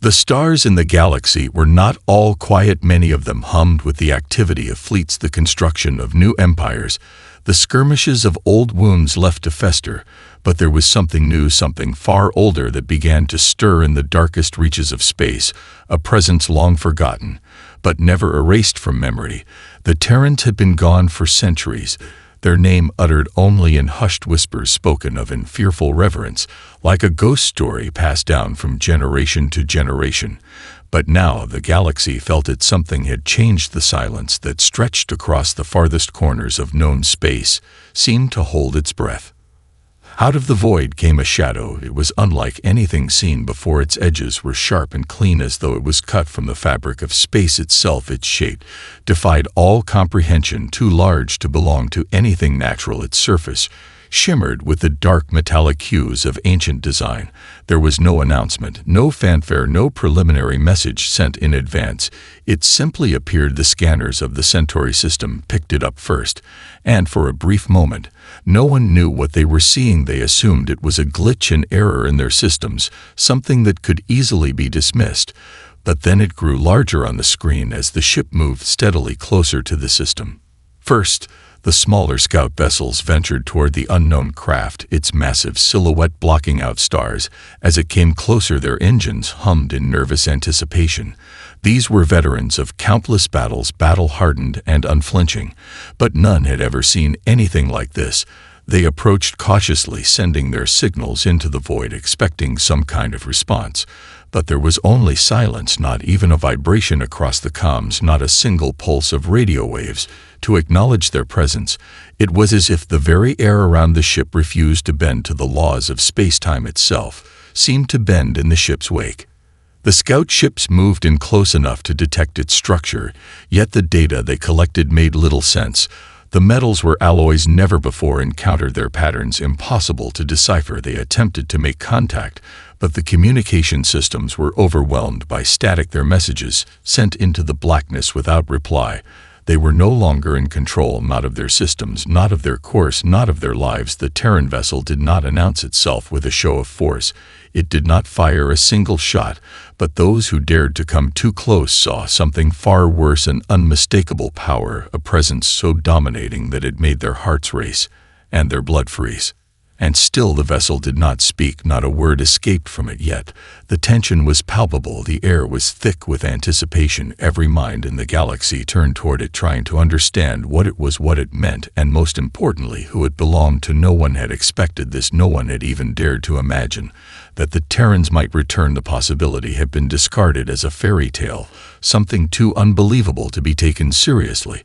The stars in the galaxy were not all quiet. Many of them hummed with the activity of fleets, the construction of new empires, the skirmishes of old wounds left to fester. But there was something new, something far older that began to stir in the darkest reaches of space, a presence long forgotten, but never erased from memory. The Terrans had been gone for centuries, their name uttered only in hushed whispers, spoken of in fearful reverence, like a ghost story passed down from generation to generation. But now the galaxy felt it. Something had changed. The silence that stretched across the farthest corners of known space seemed to hold its breath. Out of the void came a shadow. It was unlike anything seen before. Its edges were sharp and clean, as though it was cut from the fabric of space itself. Its shape defied all comprehension, too large to belong to anything natural. Its surface shimmered with the dark metallic hues of ancient design. There was no announcement, no fanfare, no preliminary message sent in advance. It simply appeared. The scanners of the Centauri system picked it up first, and for a brief moment, no one knew what they were seeing. They assumed it was a glitch, an error in their systems, something that could easily be dismissed. But then it grew larger on the screen as the ship moved steadily closer to the system. First, the smaller scout vessels ventured toward the unknown craft, its massive silhouette blocking out stars. As it came closer, their engines hummed in nervous anticipation. These were veterans of countless battles, battle-hardened and unflinching, but none had ever seen anything like this. They approached cautiously, sending their signals into the void, expecting some kind of response. But there was only silence, not even a vibration across the comms, not a single pulse of radio waves to acknowledge their presence. It was as if the very air around the ship refused to bend to the laws of space-time itself, seemed to bend in the ship's wake. The scout ships moved in close enough to detect its structure, yet the data they collected made little sense. The metals were alloys never before encountered, their patterns impossible to decipher. They attempted to make contact, but the communication systems were overwhelmed by static, their messages sent into the blackness without reply. They were no longer in control, not of their systems, not of their course, not of their lives. The Terran vessel did not announce itself with a show of force. It did not fire a single shot, but those who dared to come too close saw something far worse, an unmistakable power, a presence so dominating that it made their hearts race and their blood freeze. And still the vessel did not speak. Not a word escaped from it yet. The tension was palpable. The air was thick with anticipation. Every mind in the galaxy turned toward it, trying to understand what it was, what it meant, and most importantly, who it belonged to. No one had expected this. No one had even dared to imagine that the Terrans might return. The possibility had been discarded as a fairy tale, something too unbelievable to be taken seriously.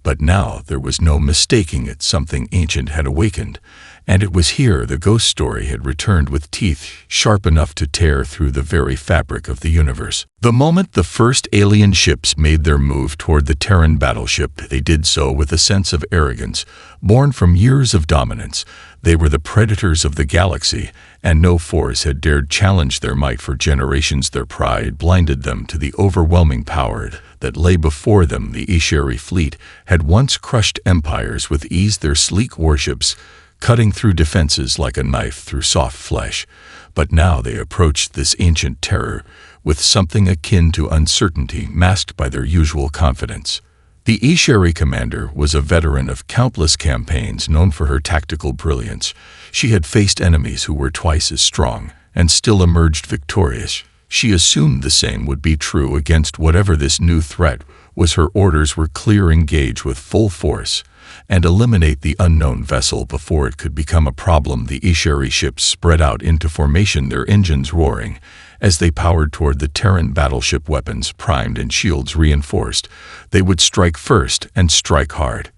But now there was no mistaking it. Something ancient had awakened. And it was here the ghost story had returned, with teeth sharp enough to tear through the very fabric of the universe. The moment the first alien ships made their move toward the Terran Battleship, they did so with a sense of arrogance, born from years of dominance. They were the predators of the galaxy, and no force had dared challenge their might for generations. Their pride blinded them to the overwhelming power that lay before them. The HFY fleet had once crushed empires with ease, their sleek warships cutting through defenses like a knife through soft flesh. But now they approached this ancient terror with something akin to uncertainty, masked by their usual confidence. The HFY commander was a veteran of countless campaigns, known for her tactical brilliance. She had faced enemies who were twice as strong and still emerged victorious. She assumed the same would be true against whatever this new threat was. Her orders were clear: engage with full force and eliminate the unknown vessel before it could become a problem. The HFY ships spread out into formation, their engines roaring as they powered toward the Terran Battleship, weapons primed and shields reinforced. They would strike first and strike hard.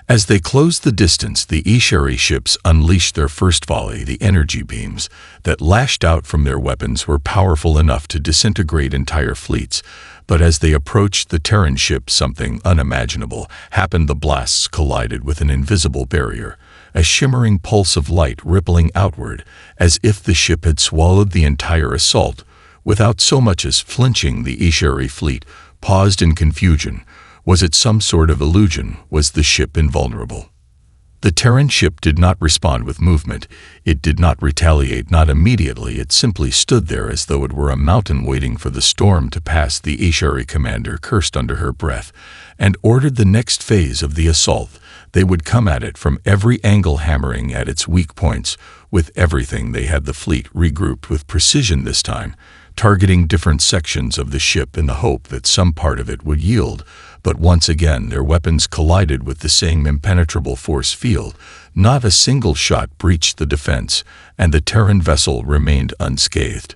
As they closed the distance, the HFY ships unleashed their first volley. The energy beams that lashed out from their weapons were powerful enough to disintegrate entire fleets. But as they approached the Terran ship, something unimaginable happened. The blasts collided with an invisible barrier, a shimmering pulse of light rippling outward, as if the ship had swallowed the entire assault. Without so much as flinching, the HFY fleet paused in confusion. Was it some sort of illusion? Was the ship invulnerable? The Terran ship did not respond with movement. It did not retaliate, not immediately. It simply stood there as though it were a mountain waiting for the storm to pass. The HFY commander cursed under her breath and ordered the next phase of the assault. They would come at it from every angle, hammering at its weak points with everything they had. The fleet regrouped with precision this time, targeting different sections of the ship in the hope that some part of it would yield. But once again their weapons collided with the same impenetrable force field. Not a single shot breached the defense, and the Terran vessel remained unscathed.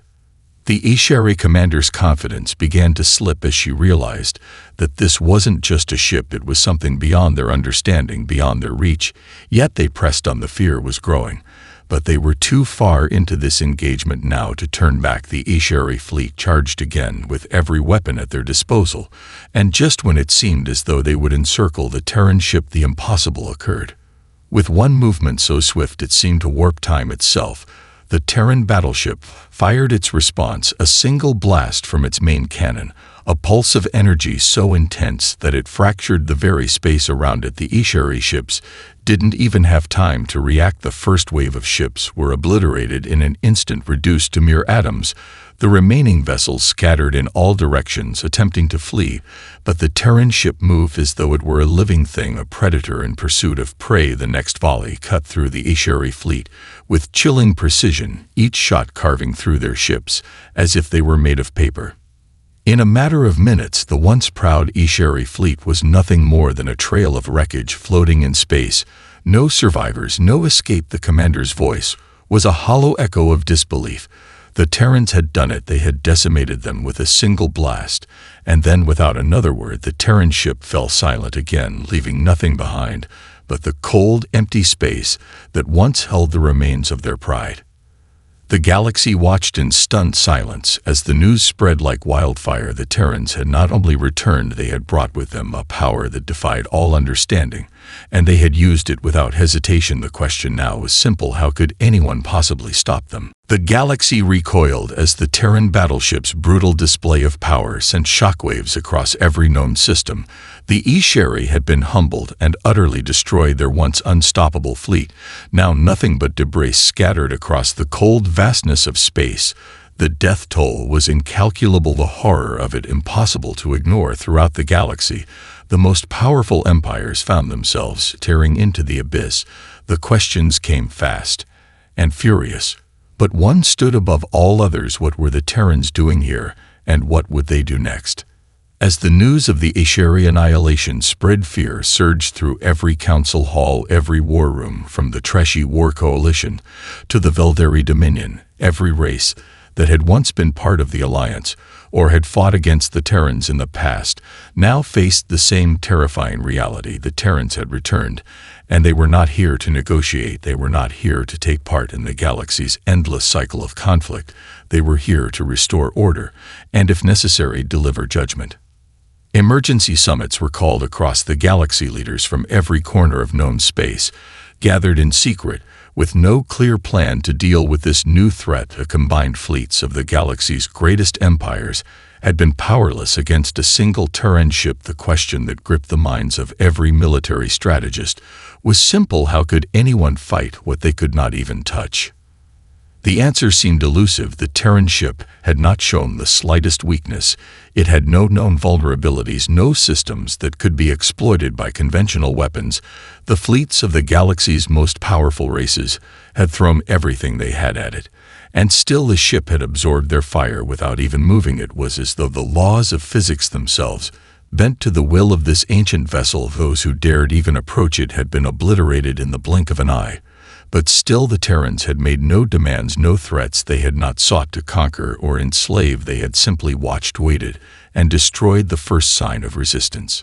The HFY commander's confidence began to slip as she realized that this wasn't just a ship, it was something beyond their understanding, beyond their reach. Yet they pressed on. The fear was growing, but they were too far into this engagement now to turn back. The HFY fleet charged again with every weapon at their disposal, and just when it seemed as though they would encircle the Terran ship, the impossible occurred. With one movement so swift it seemed to warp time itself, the Terran Battleship fired its response, a single blast from its main cannon, a pulse of energy so intense that it fractured the very space around it. The HFY ships didn't even have time to react. The first wave of ships were obliterated in an instant, reduced to mere atoms. The remaining vessels scattered in all directions, attempting to flee, but the Terran ship moved as though it were a living thing, a predator in pursuit of prey. The next volley cut through the HFY fleet with chilling precision, each shot carving through their ships as if they were made of paper. In a matter of minutes, the once proud HFY fleet was nothing more than a trail of wreckage floating in space. No survivors, no escape. The commander's voice was a hollow echo of disbelief. The Terrans had done it. They had decimated them with a single blast, and then without another word the Terran ship fell silent again, leaving nothing behind but the cold, empty space that once held the remains of their pride. The galaxy watched in stunned silence as the news spread like wildfire. The Terrans had not only returned, they had brought with them a power that defied all understanding, and they had used it without hesitation. The question now was simple: how could anyone possibly stop them? The galaxy recoiled as the Terran battleship's brutal display of power sent shockwaves across every known system. The HFY had been humbled and utterly destroyed, their once unstoppable fleet. Now nothing but debris scattered across the cold vastness of space. The death toll was incalculable, the horror of it impossible to ignore. Throughout the galaxy, the most powerful empires found themselves tearing into the abyss. The questions came fast and furious, but one stood above all others: what were the Terrans doing here, and what would they do next? As the news of the HFY annihilation spread, fear surged through every council hall, every war room, from the Treshy War Coalition to the Veldari Dominion. Every race that had once been part of the Alliance or had fought against the Terrans in the past now faced the same terrifying reality. The Terrans had returned, and they were not here to negotiate. They were not here to take part in the galaxy's endless cycle of conflict. They were here to restore order and, if necessary, deliver judgment. Emergency summits were called across the galaxy. Leaders from every corner of known space gathered in secret, with no clear plan to deal with this new threat. The combined fleets of the galaxy's greatest empires had been powerless against a single Terran ship. The question that gripped the minds of every military strategist was simple: how could anyone fight what they could not even touch? The answer seemed elusive. The Terran ship had not shown the slightest weakness. It had no known vulnerabilities, no systems that could be exploited by conventional weapons. The fleets of the galaxy's most powerful races had thrown everything they had at it, and still the ship had absorbed their fire without even moving. It was as though the laws of physics themselves bent to the will of this ancient vessel. Those who dared even approach it had been obliterated in the blink of an eye. But still the Terrans had made no demands, no threats. They had not sought to conquer or enslave. They had simply watched, waited, and destroyed the first sign of resistance.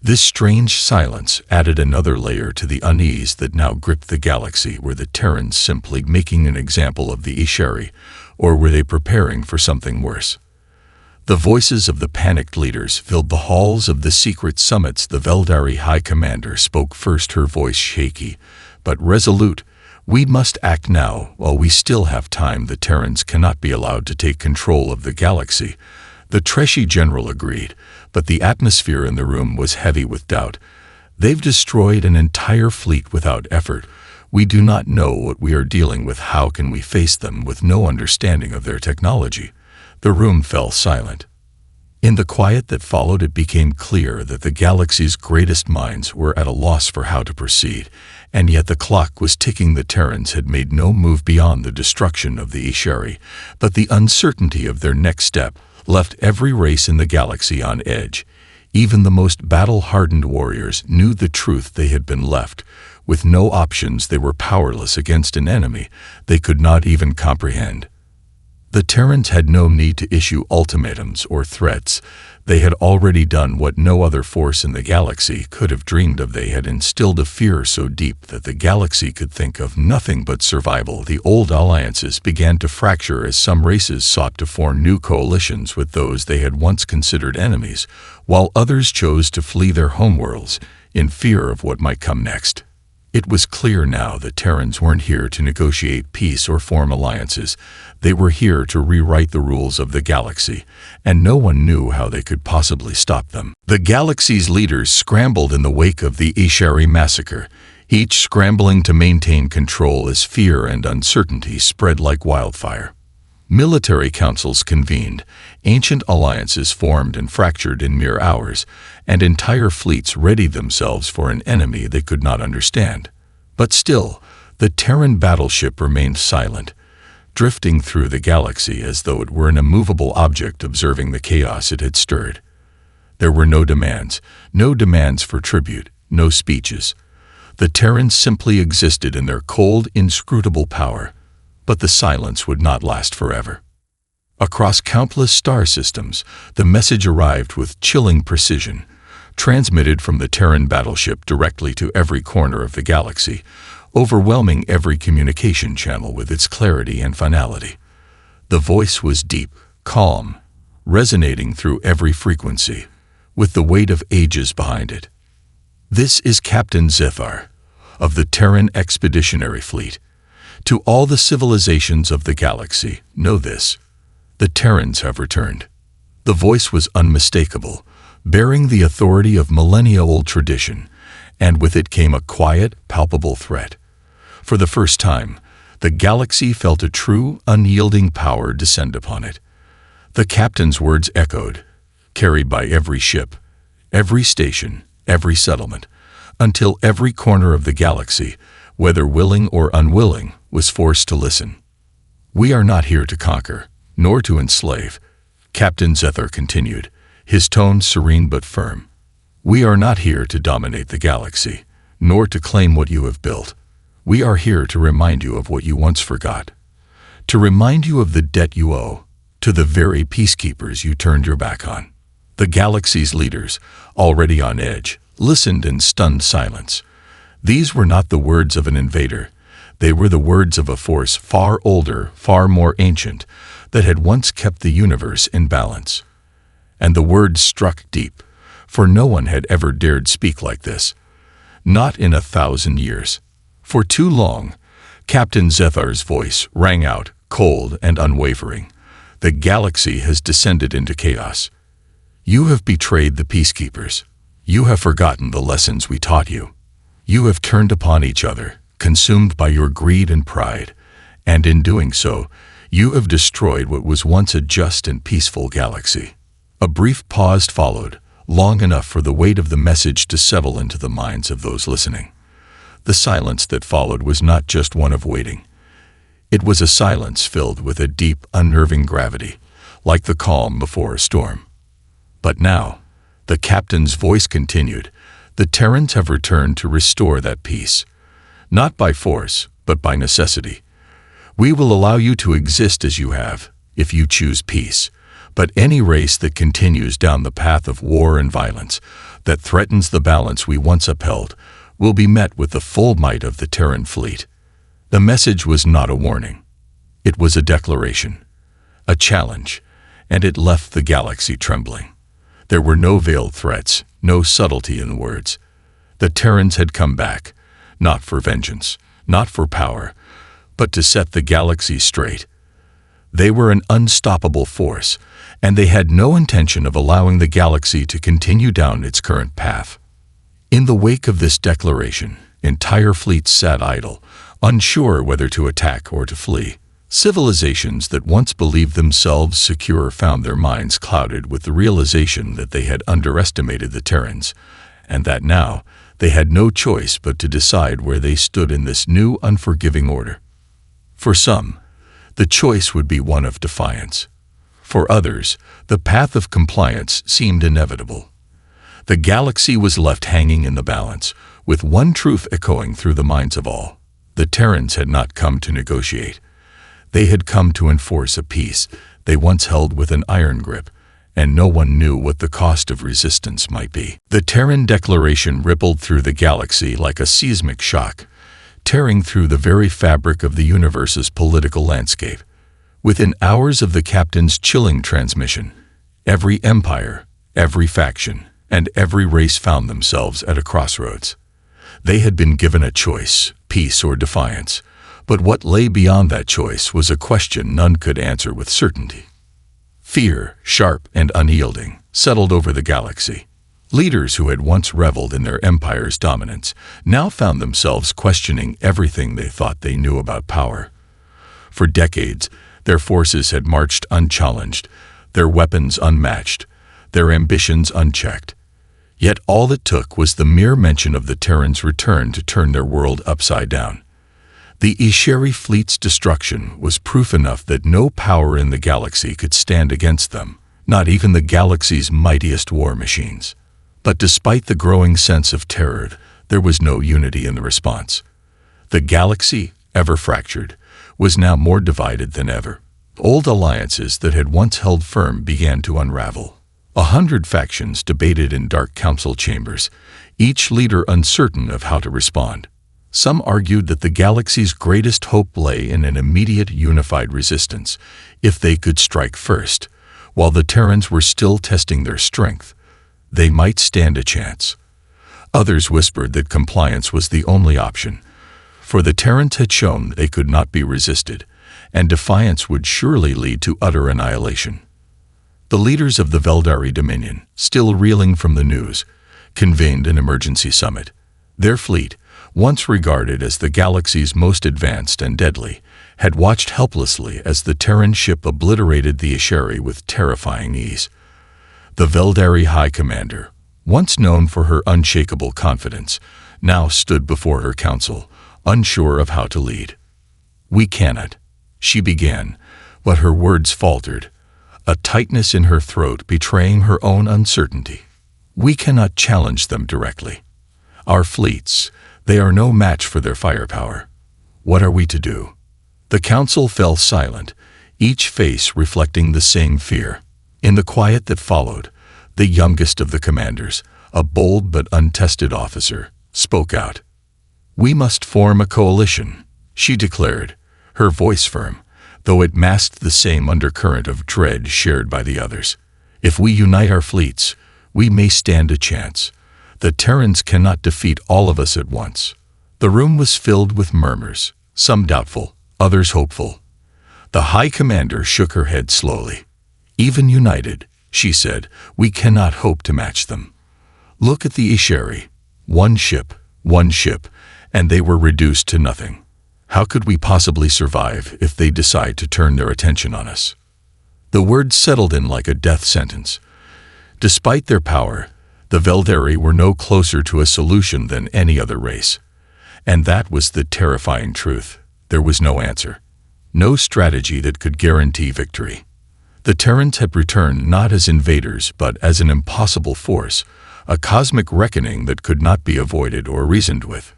This strange silence added another layer to the unease that now gripped the galaxy. Were the Terrans simply making an example of the HFY, or were they preparing for something worse? The voices of the panicked leaders filled the halls of the secret summits. The Veldari High Commander spoke first, her voice shaky but resolute. "We must act now while we still have time. The Terrans cannot be allowed to take control of the galaxy." The Treshy general agreed, but the atmosphere in the room was heavy with doubt. They've destroyed an entire fleet without effort. We do not know what we are dealing with. How can we face them with no understanding of their technology?" The room fell silent. In the quiet that followed, it became clear that the galaxy's greatest minds were at a loss for how to proceed, and yet the clock was ticking. The Terrans had made no move beyond the destruction of the HFY, but the uncertainty of their next step left every race in the galaxy on edge. Even the most battle-hardened warriors knew the truth. They had been left with no options. They were powerless against an enemy they could not even comprehend. The Terrans had no need to issue ultimatums or threats. They had already done what no other force in the galaxy could have dreamed of. They had instilled a fear so deep that the galaxy could think of nothing but survival. The old alliances began to fracture as some races sought to form new coalitions with those they had once considered enemies, while others chose to flee their homeworlds in fear of what might come next. It was clear now that Terrans weren't here to negotiate peace or form alliances. They were here to rewrite the rules of the galaxy, and no one knew how they could possibly stop them. The galaxy's leaders scrambled in the wake of the HFY massacre, each scrambling to maintain control as fear and uncertainty spread like wildfire. Military councils convened, ancient alliances formed and fractured in mere hours, and entire fleets readied themselves for an enemy they could not understand. But still, the Terran Battleship remained silent, drifting through the galaxy as though it were an immovable object observing the chaos it had stirred. There were no demands for tribute, no speeches. The Terrans simply existed in their cold, inscrutable power. But the silence would not last forever. Across countless star systems, the message arrived with chilling precision, transmitted from the Terran Battleship directly to every corner of the galaxy, overwhelming every communication channel with its clarity and finality. The voice was deep, calm, resonating through every frequency, with the weight of ages behind it. "This is Captain Zethar of the Terran Expeditionary Fleet. To all the civilizations of the galaxy, know this: the Terrans have returned." The voice was unmistakable, bearing the authority of millennia-old tradition, and with it came a quiet, palpable threat. For the first time, the galaxy felt a true, unyielding power descend upon it. The captain's words echoed, carried by every ship, every station, every settlement, until every corner of the galaxy, whether willing or unwilling, was forced to listen. "We are not here to conquer, nor to enslave," Captain Zethar continued, his tone serene but firm. "We are not here to dominate the galaxy, nor to claim what you have built. We are here to remind you of what you once forgot, to remind you of the debt you owe to the very peacekeepers you turned your back on." The galaxy's leaders, already on edge, listened in stunned silence. These were not the words of an invader. They were the words of a force far older, far more ancient, that had once kept the universe in balance. And the words struck deep, for no one had ever dared speak like this. Not in 1,000 years. For too long, Captain Zethar's voice rang out, cold and unwavering. "The galaxy has descended into chaos. You have betrayed the peacekeepers. You have forgotten the lessons we taught you. You have turned upon each other, consumed by your greed and pride, and in doing so, you have destroyed what was once a just and peaceful galaxy." A brief pause followed, long enough for the weight of the message to settle into the minds of those listening. The silence that followed was not just one of waiting. It was a silence filled with a deep, unnerving gravity, like the calm before a storm. "But now," the captain's voice continued, "the Terrans have returned to restore that peace. Not by force, but by necessity. We will allow you to exist as you have, if you choose peace. But any race that continues down the path of war and violence, that threatens the balance we once upheld, will be met with the full might of the Terran fleet." The message was not a warning. It was a declaration, a challenge, and it left the galaxy trembling. There were no veiled threats, no subtlety in the words. The Terrans had come back, not for vengeance, not for power, but to set the galaxy straight. They were an unstoppable force, and they had no intention of allowing the galaxy to continue down its current path. In the wake of this declaration, entire fleets sat idle, unsure whether to attack or to flee. Civilizations that once believed themselves secure found their minds clouded with the realization that they had underestimated the Terrans, and that now they had no choice but to decide where they stood in this new unforgiving order. For some, the choice would be one of defiance. For others, the path of compliance seemed inevitable. The galaxy was left hanging in the balance, with one truth echoing through the minds of all. The Terrans had not come to negotiate. They had come to enforce a peace they once held with an iron grip, and no one knew what the cost of resistance might be. The Terran Declaration rippled through the galaxy like a seismic shock, tearing through the very fabric of the universe's political landscape. Within hours of the captain's chilling transmission, every empire, every faction, and every race found themselves at a crossroads. They had been given a choice, peace or defiance, but what lay beyond that choice was a question none could answer with certainty. Fear, sharp and unyielding, settled over the galaxy. Leaders who had once reveled in their empire's dominance now found themselves questioning everything they thought they knew about power. For decades, their forces had marched unchallenged, their weapons unmatched, their ambitions unchecked. Yet all it took was the mere mention of the Terrans' return to turn their world upside down. The HFY fleet's destruction was proof enough that no power in the galaxy could stand against them, not even the galaxy's mightiest war machines. But despite the growing sense of terror, there was no unity in the response. The galaxy, ever fractured, was now more divided than ever. Old alliances that had once held firm began to unravel. 100 factions debated in dark council chambers, each leader uncertain of how to respond. Some argued that the galaxy's greatest hope lay in an immediate unified resistance, if they could strike first. While the Terrans were still testing their strength, they might stand a chance. Others whispered that compliance was the only option, for the Terrans had shown they could not be resisted, and defiance would surely lead to utter annihilation. The leaders of the Veldari Dominion, still reeling from the news, convened an emergency summit. Their fleet, once regarded as the galaxy's most advanced and deadly, had watched helplessly as the Terran ship obliterated the HFY with terrifying ease. The Veldari High Commander, once known for her unshakable confidence, now stood before her council, unsure of how to lead. "We cannot," she began, but her words faltered, a tightness in her throat betraying her own uncertainty. "We cannot challenge them directly. Our fleets, they are no match for their firepower. What are we to do?" The council fell silent, each face reflecting the same fear. In the quiet that followed, the youngest of the commanders, a bold but untested officer, spoke out. "We must form a coalition," she declared, her voice firm, though it masked the same undercurrent of dread shared by the others. "If we unite our fleets, we may stand a chance. The Terrans cannot defeat all of us at once." The room was filled with murmurs, some doubtful, others hopeful. The High Commander shook her head slowly. "Even united," she said, "we cannot hope to match them. Look at the HFY. One ship, and they were reduced to nothing. How could we possibly survive if they decide to turn their attention on us?" The words settled in like a death sentence. Despite their power, the Veldari were no closer to a solution than any other race. And that was the terrifying truth. There was no answer, no strategy that could guarantee victory. The Terrans had returned not as invaders but as an impossible force, a cosmic reckoning that could not be avoided or reasoned with.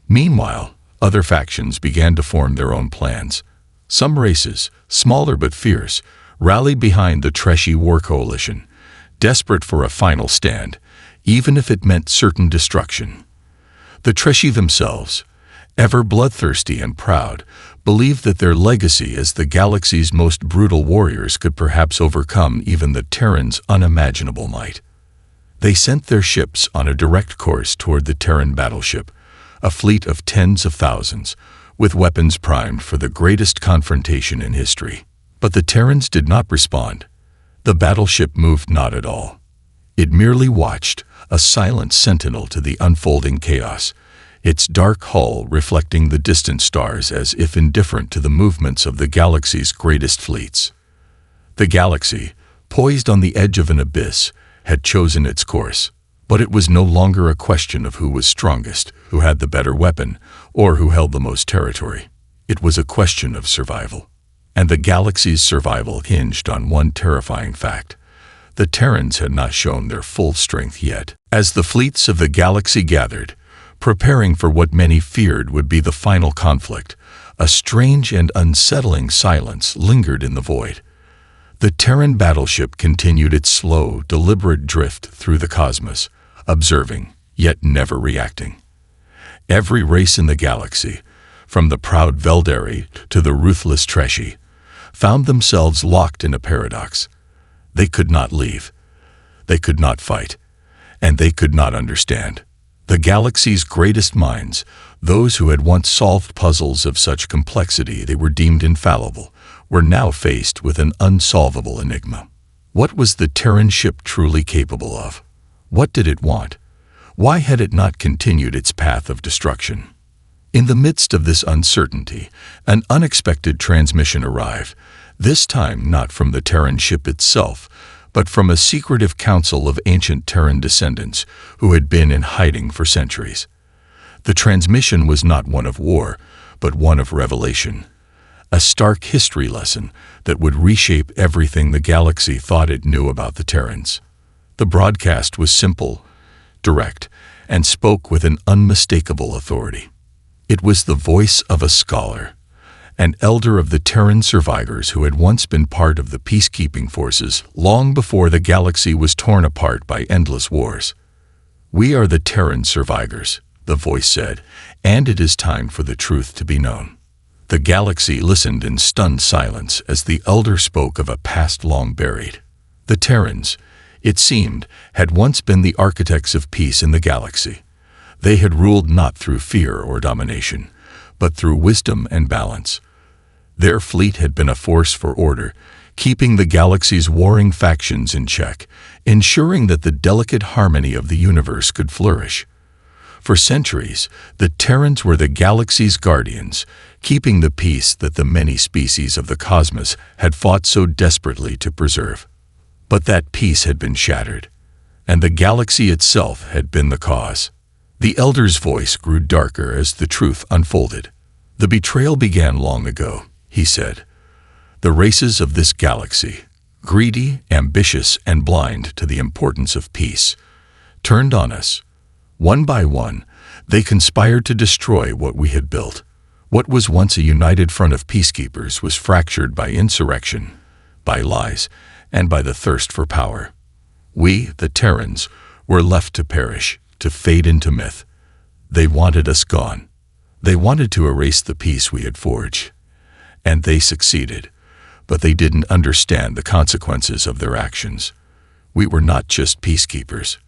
Meanwhile, other factions began to form their own plans. Some races, smaller but fierce, rallied behind the Treshy War Coalition, desperate for a final stand, even if it meant certain destruction. The Treshy themselves, ever bloodthirsty and proud, believed that their legacy as the galaxy's most brutal warriors could perhaps overcome even the Terrans' unimaginable might. They sent their ships on a direct course toward the Terran Battleship, a fleet of tens of thousands, with weapons primed for the greatest confrontation in history. But the Terrans did not respond. The battleship moved not at all. It merely watched, a silent sentinel to the unfolding chaos, its dark hull reflecting the distant stars as if indifferent to the movements of the galaxy's greatest fleets. The galaxy, poised on the edge of an abyss, had chosen its course, but it was no longer a question of who was strongest, who had the better weapon, or who held the most territory. It was a question of survival. And the galaxy's survival hinged on one terrifying fact. The Terrans had not shown their full strength yet. As the fleets of the galaxy gathered, preparing for what many feared would be the final conflict, a strange and unsettling silence lingered in the void. The Terran Battleship continued its slow, deliberate drift through the cosmos, observing, yet never reacting. Every race in the galaxy, from the proud Veldari to the ruthless Treshi, found themselves locked in a paradox. They could not leave, they could not fight, and they could not understand. The galaxy's greatest minds, those who had once solved puzzles of such complexity they were deemed infallible, were now faced with an unsolvable enigma. What was the Terran ship truly capable of? What did it want? Why had it not continued its path of destruction? In the midst of this uncertainty, an unexpected transmission arrived, this time not from the Terran ship itself, but from a secretive council of ancient Terran descendants who had been in hiding for centuries. The transmission was not one of war, but one of revelation, a stark history lesson that would reshape everything the galaxy thought it knew about the Terrans. The broadcast was simple, direct, and spoke with an unmistakable authority. It was the voice of a scholar, an elder of the Terran survivors who had once been part of the peacekeeping forces long before the galaxy was torn apart by endless wars. "We are the Terran survivors," the voice said, "and it is time for the truth to be known." The galaxy listened in stunned silence as the elder spoke of a past long buried. The Terrans, it seemed, had once been the architects of peace in the galaxy. They had ruled not through fear or domination, but through wisdom and balance. Their fleet had been a force for order, keeping the galaxy's warring factions in check, ensuring that the delicate harmony of the universe could flourish. For centuries, the Terrans were the galaxy's guardians, keeping the peace that the many species of the cosmos had fought so desperately to preserve. But that peace had been shattered, and the galaxy itself had been the cause. The elder's voice grew darker as the truth unfolded. "The betrayal began long ago," he said. "The races of this galaxy, greedy, ambitious, and blind to the importance of peace, turned on us. One by one, they conspired to destroy what we had built. What was once a united front of peacekeepers was fractured by insurrection, by lies, and by the thirst for power. We, the Terrans, were left to perish, to fade into myth. They wanted us gone. They wanted to erase the peace we had forged. And they succeeded, but they didn't understand the consequences of their actions. We were not just peacekeepers.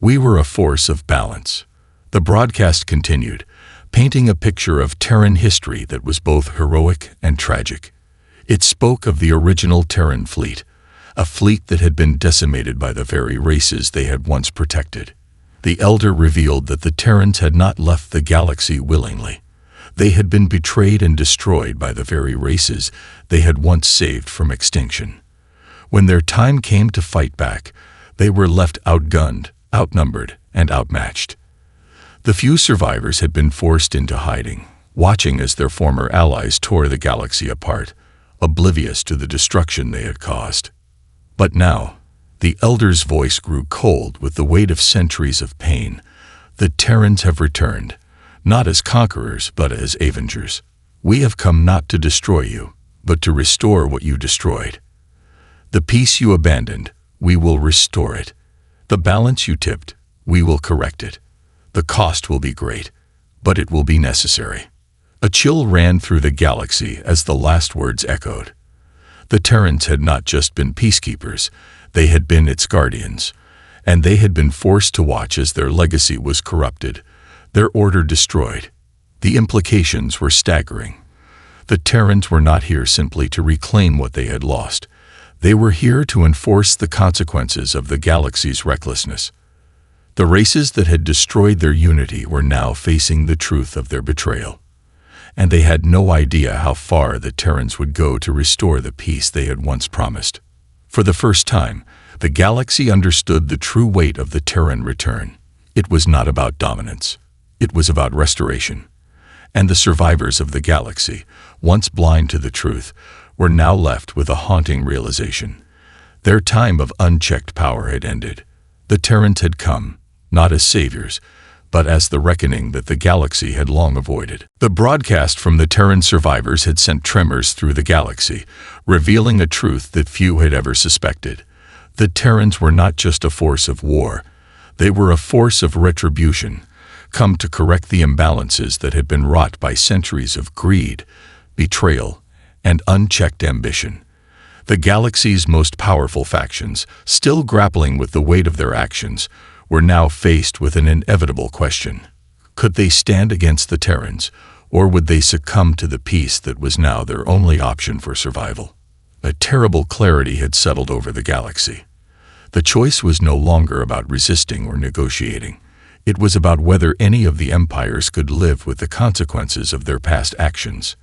We were a force of balance." The broadcast continued, painting a picture of Terran history that was both heroic and tragic. It spoke of the original Terran fleet, a fleet that had been decimated by the very races they had once protected. The elder revealed that the Terrans had not left the galaxy willingly. They had been betrayed and destroyed by the very races they had once saved from extinction. When their time came to fight back, they were left outgunned, outnumbered, and outmatched. The few survivors had been forced into hiding, watching as their former allies tore the galaxy apart, oblivious to the destruction they had caused. But now, the elder's voice grew cold with the weight of centuries of pain. "The Terrans have returned, not as conquerors but as avengers. We have come not to destroy you, but to restore what you destroyed. The peace you abandoned, we will restore it. The balance you tipped, we will correct it. The cost will be great, but it will be necessary." A chill ran through the galaxy as the last words echoed. The Terrans had not just been peacekeepers, they had been its guardians, and they had been forced to watch as their legacy was corrupted, their order destroyed. The implications were staggering. The Terrans were not here simply to reclaim what they had lost. They were here to enforce the consequences of the galaxy's recklessness. The races that had destroyed their unity were now facing the truth of their betrayal, and they had no idea how far the Terrans would go to restore the peace they had once promised. For the first time, the galaxy understood the true weight of the Terran return. It was not about dominance. It was about restoration. And the survivors of the galaxy, once blind to the truth, were now left with a haunting realization. Their time of unchecked power had ended. The Terrans had come, not as saviors, but as the reckoning that the galaxy had long avoided. The broadcast from the Terran survivors had sent tremors through the galaxy, revealing a truth that few had ever suspected. The Terrans were not just a force of war. They were a force of retribution, come to correct the imbalances that had been wrought by centuries of greed, betrayal, and unchecked ambition. The galaxy's most powerful factions, still grappling with the weight of their actions, were now faced with an inevitable question. Could they stand against the Terrans, or would they succumb to the peace that was now their only option for survival? A terrible clarity had settled over the galaxy. The choice was no longer about resisting or negotiating. It was about whether any of the empires could live with the consequences of their past actions.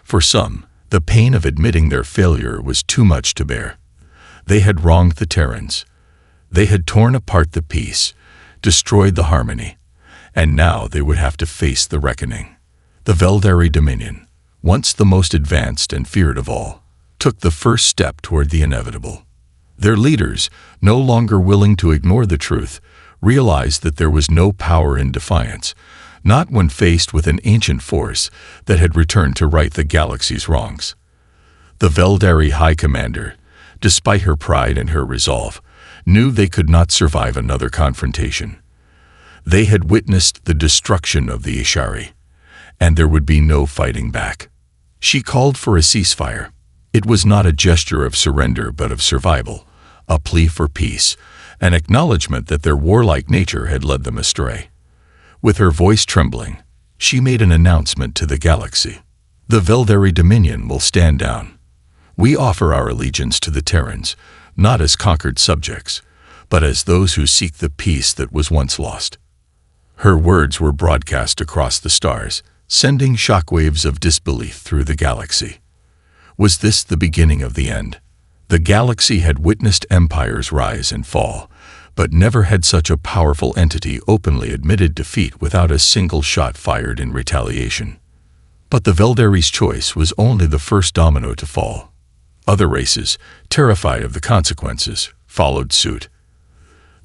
For some, the pain of admitting their failure was too much to bear. They had wronged the Terrans. They had torn apart the peace, destroyed the harmony, and now they would have to face the reckoning. The Veldari Dominion, once the most advanced and feared of all, took the first step toward the inevitable. Their leaders, no longer willing to ignore the truth, realized that there was no power in defiance, not when faced with an ancient force that had returned to right the galaxy's wrongs. The Veldari High Commander, despite her pride and her resolve, knew they could not survive another confrontation. They had witnessed the destruction of the Ishari, and there would be no fighting back. She called for a ceasefire. It was not a gesture of surrender but of survival, a plea for peace, an acknowledgement that their warlike nature had led them astray. With her voice trembling, she made an announcement to the galaxy. The Veldari Dominion will stand down. We offer our allegiance to the Terrans, not as conquered subjects, but as those who seek the peace that was once lost. Her words were broadcast across the stars, sending shockwaves of disbelief through the galaxy. Was this the beginning of the end? The galaxy had witnessed empires rise and fall, but never had such a powerful entity openly admitted defeat without a single shot fired in retaliation. But the Veldari's choice was only the first domino to fall. Other races, terrified of the consequences, followed suit.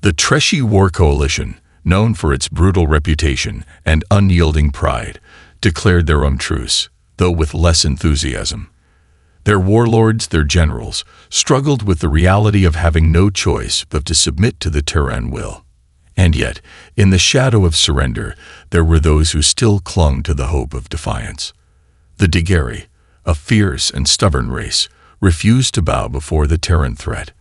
The Treshi War Coalition, known for its brutal reputation and unyielding pride, declared their own truce, though with less enthusiasm. Their warlords, their generals, struggled with the reality of having no choice but to submit to the Terran will. And yet, in the shadow of surrender, there were those who still clung to the hope of defiance. The Digeri, a fierce and stubborn race, refused to bow before the Terran threat.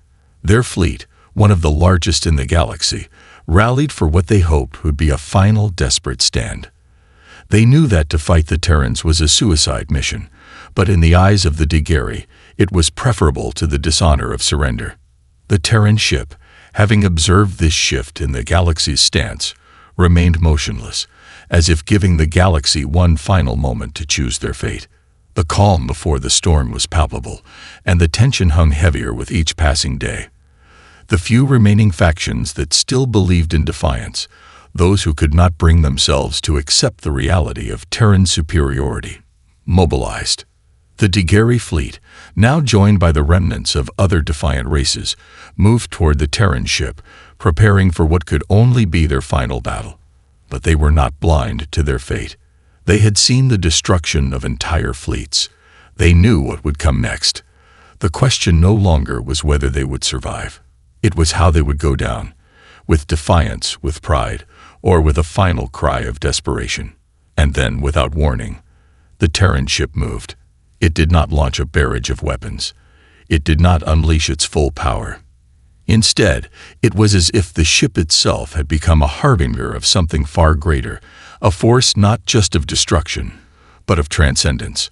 Their fleet, one of the largest in the galaxy, rallied for what they hoped would be a final desperate stand. They knew that to fight the Terrans was a suicide mission, but in the eyes of the Digeri, it was preferable to the dishonor of surrender. The Terran ship, having observed this shift in the galaxy's stance, remained motionless, as if giving the galaxy one final moment to choose their fate. The calm before the storm was palpable, and the tension hung heavier with each passing day. The few remaining factions that still believed in defiance, those who could not bring themselves to accept the reality of Terran superiority, mobilized. The Digeri fleet, now joined by the remnants of other defiant races, moved toward the Terran ship, preparing for what could only be their final battle. But they were not blind to their fate. They had seen the destruction of entire fleets. They knew what would come next. The question no longer was whether they would survive. It was how they would go down, with defiance, with pride, or with a final cry of desperation. And then, without warning, the Terran ship moved. It did not launch a barrage of weapons. It did not unleash its full power. Instead, it was as if the ship itself had become a harbinger of something far greater, a force not just of destruction, but of transcendence.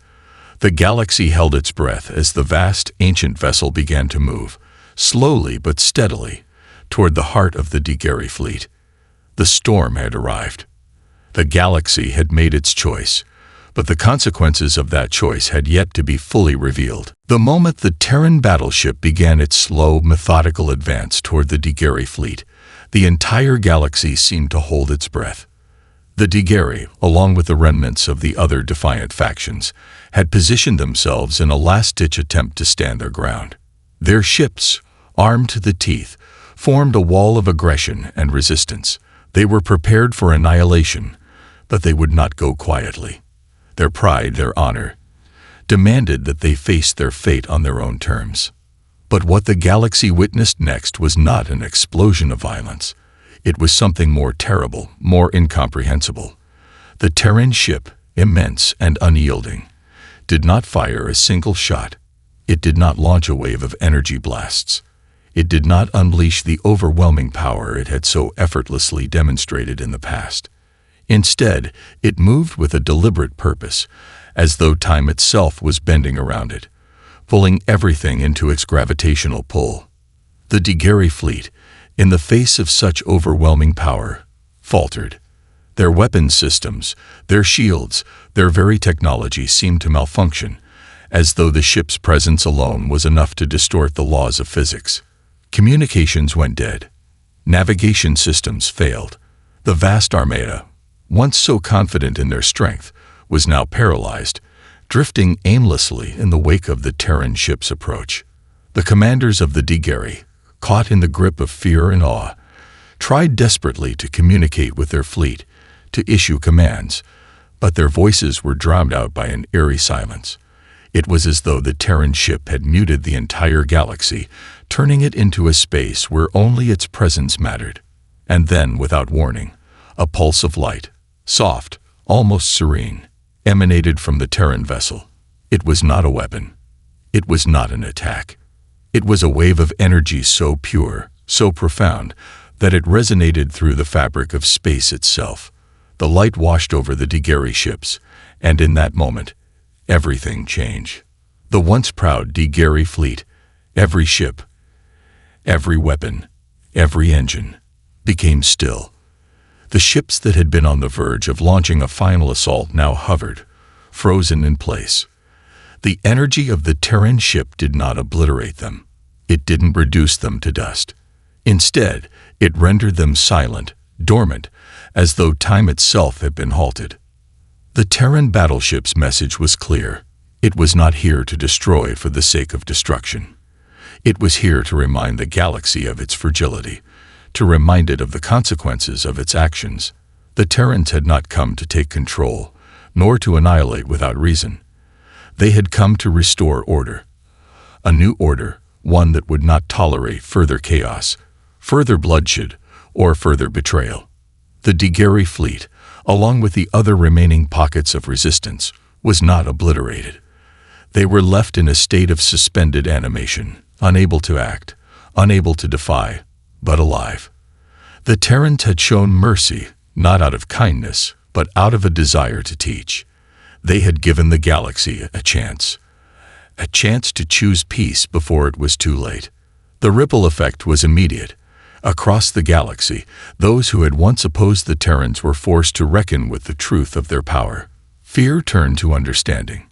The galaxy held its breath as the vast, ancient vessel began to move, slowly but steadily, toward the heart of the Digeri fleet. The storm had arrived. The galaxy had made its choice, but the consequences of that choice had yet to be fully revealed. The moment the Terran Battleship began its slow, methodical advance toward the Digeri fleet, the entire galaxy seemed to hold its breath. The Digeri, along with the remnants of the other defiant factions, had positioned themselves in a last-ditch attempt to stand their ground. Their ships, armed to the teeth, formed a wall of aggression and resistance. They were prepared for annihilation, but they would not go quietly. Their pride, their honor, demanded that they face their fate on their own terms. But what the galaxy witnessed next was not an explosion of violence. It was something more terrible, more incomprehensible. The Terran ship, immense and unyielding, did not fire a single shot. It did not launch a wave of energy blasts. It did not unleash the overwhelming power it had so effortlessly demonstrated in the past. Instead, it moved with a deliberate purpose, as though time itself was bending around it, pulling everything into its gravitational pull. The Digeri fleet, in the face of such overwhelming power, faltered. Their weapons systems, their shields, their very technology seemed to malfunction, as though the ship's presence alone was enough to distort the laws of physics. Communications went dead. Navigation systems failed. The vast armada, once so confident in their strength, was now paralyzed, drifting aimlessly in the wake of the Terran ship's approach. The commanders of the Digeri, caught in the grip of fear and awe, tried desperately to communicate with their fleet, to issue commands, but their voices were drowned out by an eerie silence. It was as though the Terran ship had muted the entire galaxy, turning it into a space where only its presence mattered. And then, without warning, a pulse of light, soft, almost serene, emanated from the Terran vessel. It was not a weapon. It was not an attack. It was a wave of energy so pure, so profound, that it resonated through the fabric of space itself. The light washed over the Digeri ships, and in that moment, everything changed. The once proud Digeri fleet, every ship, every weapon, every engine, became still. The ships that had been on the verge of launching a final assault now hovered, frozen in place. The energy of the Terran ship did not obliterate them. It didn't reduce them to dust. Instead, it rendered them silent, dormant, as though time itself had been halted. The Terran battleship's message was clear. It was not here to destroy for the sake of destruction. It was here to remind the galaxy of its fragility, to remind it of the consequences of its actions. The Terrans had not come to take control, nor to annihilate without reason. They had come to restore order. A new order, one that would not tolerate further chaos, further bloodshed, or further betrayal. The Digeri fleet, along with the other remaining pockets of resistance, was not obliterated. They were left in a state of suspended animation, unable to act, unable to defy, but alive. The Terrans had shown mercy, not out of kindness, but out of a desire to teach. They had given the galaxy a chance to choose peace before it was too late. The ripple effect was immediate. Across the galaxy, those who had once opposed the Terrans were forced to reckon with the truth of their power. Fear turned to understanding.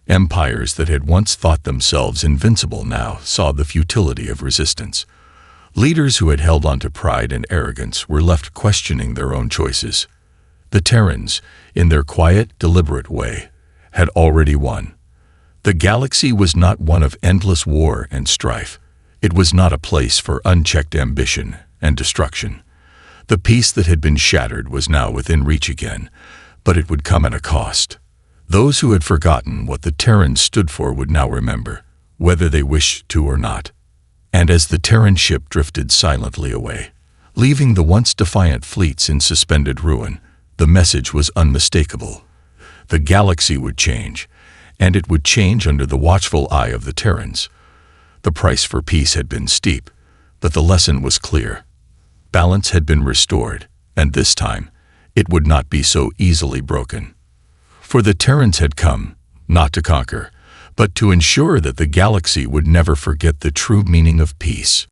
Empires that had once thought themselves invincible now saw the futility of resistance. Leaders who had held on to pride and arrogance were left questioning their own choices. The Terrans, in their quiet, deliberate way, had already won. The galaxy was not one of endless war and strife. It was not a place for unchecked ambition and destruction. The peace that had been shattered was now within reach again, but it would come at a cost. Those who had forgotten what the Terrans stood for would now remember, whether they wished to or not. And as the Terran ship drifted silently away, leaving the once defiant fleets in suspended ruin, the message was unmistakable. The galaxy would change, and it would change under the watchful eye of the Terrans. The price for peace had been steep, but the lesson was clear. Balance had been restored, and this time, it would not be so easily broken. For the Terrans had come, not to conquer, but to ensure that the galaxy would never forget the true meaning of peace.